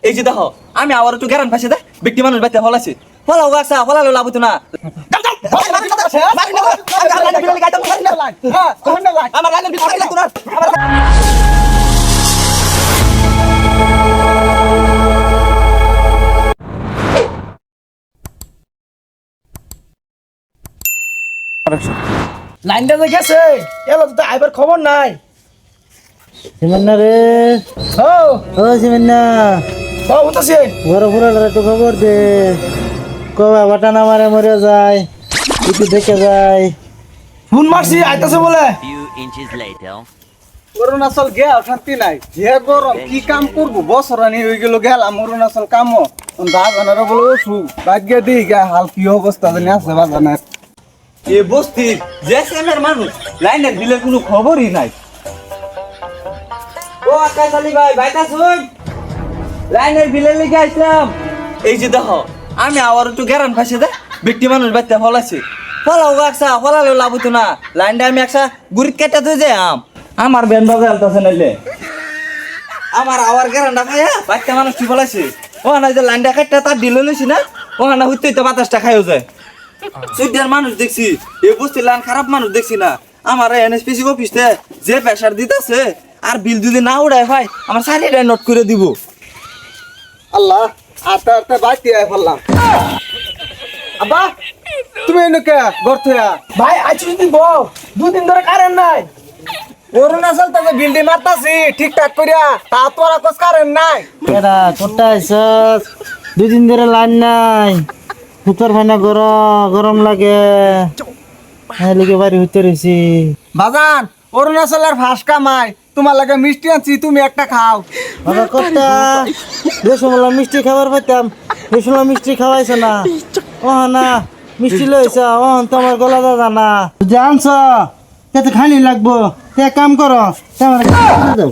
এই যে দেখো আমি আবার একটু গ্যারান পাশে দেয় ব্যক্তি মানুষ বাইতে ফলাইছি ফলাও গাছা ফলালো লাভ হতো না আমার লাইনের ভিতরে লাগতো না লাইনটা যে গেছে এলো তো আইবার খবর নাই সিমান্না রে ও ও সিমান্না ও হতাছে বড় ফুরাটার একটু খবর দে কবা বাটানা মারে মরে যায় একটু দেখে যায় ফোন মারছি আইতাছে বলে Few inches later. অরুণাচল গেল শান্তি নাই যে গরম কি কাম করবো বছরানি হয়ে গেল গেলাম অরুণাচল কামো বাজানারা বলে ওঠু ভাগ্যে দিই গা হাল কি অবস্থা জানি আছে বাজানের এ বস্তির যে সেমের মানুষ লাইনের বিলের কোনো খবরই নাই ও আকাশ আলী ভাই বাইতা শুন লাইনের বিলের লিখে আসলাম এই যে দেখো আমি আবার একটু গ্যারান পাশে দেয় ব্যক্তি মানুষ বাইতে ফলাইছি ফলাও গাছা ফলালেও লাভ হতো না লাইনটা আমি একটা গুড়িত কেটে ধুয়ে যাই আমার বেন বাজে আলতাছে নাইলে আমার আবার গ্যারান্ডা খাইয়া বাচ্চা মানুষ কি ফলাইছে ও না যে লাইনটা কাটতে তার ডিল লইছি না ও না হইতে তো বাতাসটা খাইও যায় সুইডার মানুষ দেখছি এই বস্তি লাইন খারাপ মানুষ দেখছি না আমার এনএসপিসি অফিসে যে প্রেসার দিতেছে আর বিল যদি না উড়ায় ভাই আমার সারিটা নোট করে দিব আল্লাহ আস্তে আস্তে বাইতে আয় ফেললাম আব্বা তুমি এনেকে গর্থয়া ভাই আইছি দিন বউ দুদিন ধরে কারেন্ট নাই অরুণাচল থেকে বিল্ডিং মারতাছি ঠিকঠাক করিয়া তা তোরা কোস কারেন নাই এরা কোটা আইসস 2 দিন ধরে লাইন নাই ভিতর ফাইনা গরম লাগে হ্যাঁ লিখে বাড়ি হইতে রয়েছি বাজান অরুণাচলের ফাঁস কামাই তোমার লাগে মিষ্টি আনছি তুমি একটা খাও বাবা কোটা বেসমলা মিষ্টি খাবার পাইতাম বেসমলা মিষ্টি খাওয়াইছে না ও না মিষ্টি লইছ ও তোমার গলা দাদা না জানছ তাতে খানি লাগবো তে কাম করো তোমার দাও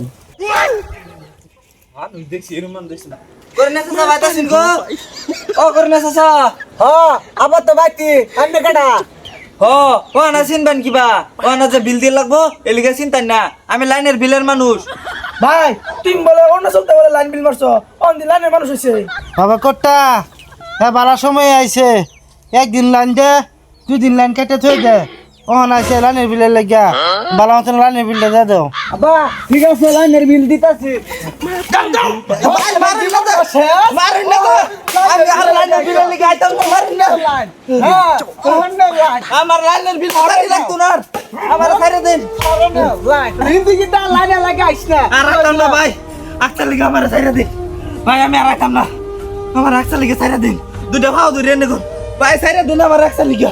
মানুষ দেখছি এরকম মানুষ দেখছি না করে না চাচা বাইতাছিন গো ও করে না চাচা হ আবার তো বাইতি আন্ডে কাটা ও না চিনবেন কিবা ও না যে বিল দিয়ে লাগবো এলিগে চিন্তাই না আমি লাইনের বিলের মানুষ ভাই তুমি বলে অরুণাচল থেকে বলে লাইন বিল মারছো অন দি লাইনের মানুষ হইছে বাবা কোটা হ্যাঁ বালা সময় আইছে একদিন লাইন দে 2 দিন লাইন কেটে থই দে ও না আইছে লাইনের বিলের লাগিয়া বালা মতন লাইনের বিলটা দে দাও আব্বা ঠিক আছে লাইনের বিল দিতাছি মারেন না গো আমি আর লাইনের বিল লিগে আইতাম না মারেন না হ্যাঁ কোহন্ডা লাইন আমার লাইনের বিল সারি লাগতো না আমার সারি দেন লাইন হিন্দি কি দা লাইনে লাগে আইছ না আর রাখতাম না ভাই আচ্ছা লিগে আমার সারি দিন ভাই আমি আর রাখতাম না আমার আচ্ছা লিগে সারি দিন দুটা ভাও দুই রেনে গো ভাই সারি দিন আমার আচ্ছা লিগে